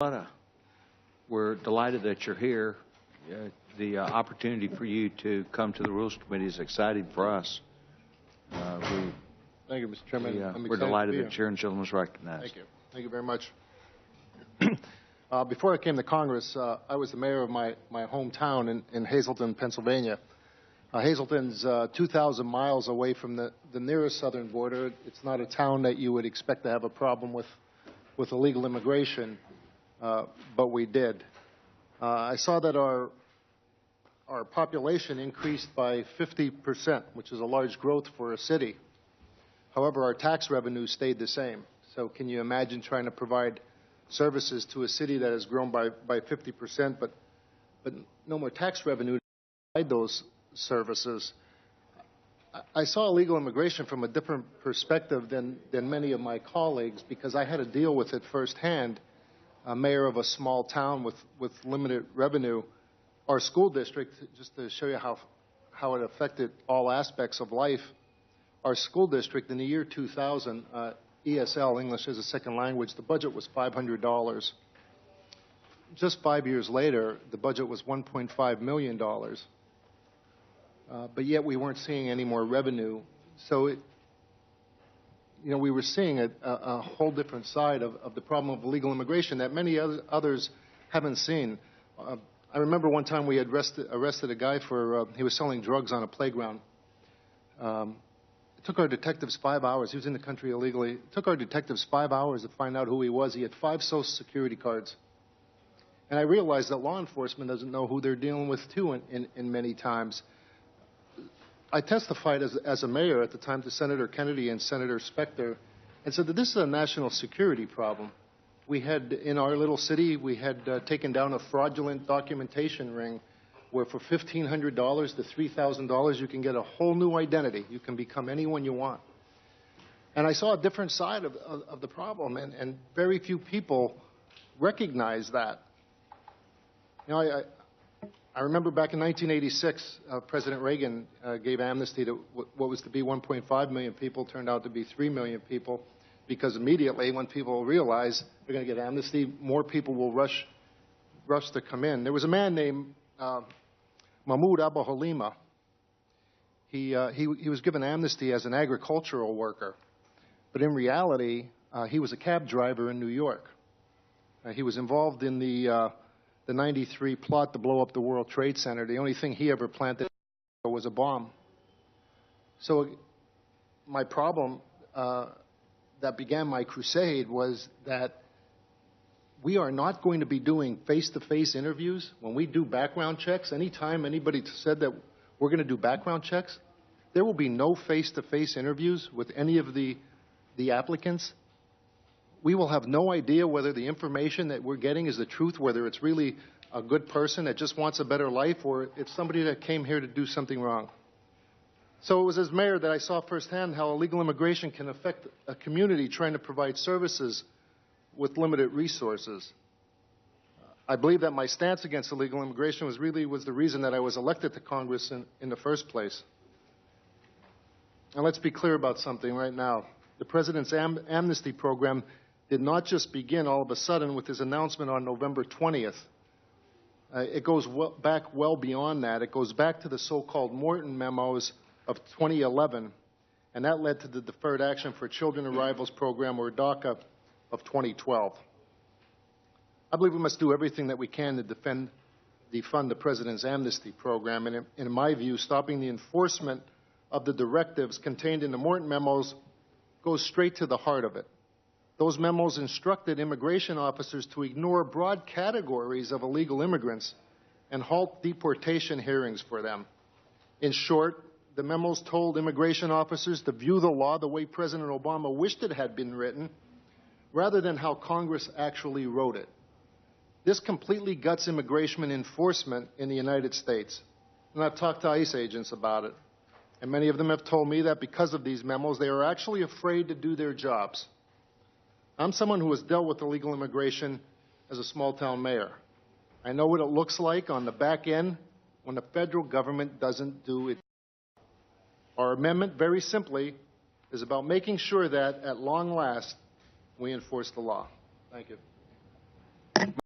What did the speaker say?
Barletta, we're delighted that you're here. The opportunity for you to come to the Rules Committee is exciting for us. Thank you, Mr. Chairman. We're delighted that Chair and gentleman is recognized. Thank you. Thank you very much. Before I came to Congress, I was the mayor of my hometown in Hazleton, Pennsylvania. Hazleton's 2,000 miles away from the nearest southern border. It's not a town that you would expect to have a problem with illegal immigration, but we did. I saw that our population increased by 50%, which is a large growth for a city. However, our tax revenue stayed the same. So can you imagine trying to provide services to a city that has grown by 50%, but no more tax revenue to provide those services? I saw illegal immigration from a different perspective than many of my colleagues, because I had to deal with it firsthand. A mayor of a small town with limited revenue, our school district, just to show you how it affected all aspects of life, our school district in the year 2000, ESL, English as a Second Language, the budget was $500. Just 5 years later, the budget was $1.5 million. But yet we weren't seeing any more revenue. So we were seeing a whole different side of the problem of illegal immigration that many others haven't seen. I remember one time we had arrested a guy for, he was selling drugs on a playground. It took our detectives 5 hours. He was in the country illegally. It took our detectives 5 hours to find out who he was. He had 5 Social Security cards. And I realized that law enforcement doesn't know who they're dealing with, too, in many times. I testified as a mayor at the time to Senator Kennedy and Senator Specter and said that this is a national security problem. We had, in our little city, we had taken down a fraudulent documentation ring where for $1,500 to $3,000 you can get a whole new identity. You can become anyone you want. And I saw a different side of the problem, and very few people recognize that. I remember back in 1986, President Reagan gave amnesty to what was to be 1.5 million people, turned out to be 3 million people, because immediately when people realize they're going to get amnesty, more people will rush to come in. There was a man named Mahmoud Abu Halima. He was given amnesty as an agricultural worker, but in reality, he was a cab driver in New York. He was involved in the 93 plot to blow up the World Trade Center. The only thing he ever planted was a bomb. So my problem that began my crusade was that we are not going to be doing face-to-face interviews. When we do background checks, anytime anybody said that we're going to do background checks, there will be no face-to-face interviews with any of the applicants. We will have no idea whether the information that we're getting is the truth, whether it's really a good person that just wants a better life, or it's somebody that came here to do something wrong. So it was as mayor that I saw firsthand how illegal immigration can affect a community trying to provide services with limited resources. I believe that my stance against illegal immigration was the reason that I was elected to Congress in the first place. And let's be clear about something right now. The President's amnesty program did not just begin all of a sudden with his announcement on November 20th. It goes back well beyond that. It goes back to the so-called Morton memos of 2011, and that led to the Deferred Action for Children Arrivals Program, or DACA, of 2012. I believe we must do everything that we can to defund the President's amnesty program, and in my view, stopping the enforcement of the directives contained in the Morton memos goes straight to the heart of it. Those memos instructed immigration officers to ignore broad categories of illegal immigrants and halt deportation hearings for them. In short, the memos told immigration officers to view the law the way President Obama wished it had been written, rather than how Congress actually wrote it. This completely guts immigration enforcement in the United States. And I've talked to ICE agents about it. And many of them have told me that because of these memos, they are actually afraid to do their jobs. I'm someone who has dealt with illegal immigration as a small-town mayor. I know what it looks like on the back end when the federal government doesn't do it. Our amendment, very simply, is about making sure that, at long last, we enforce the law. Thank you.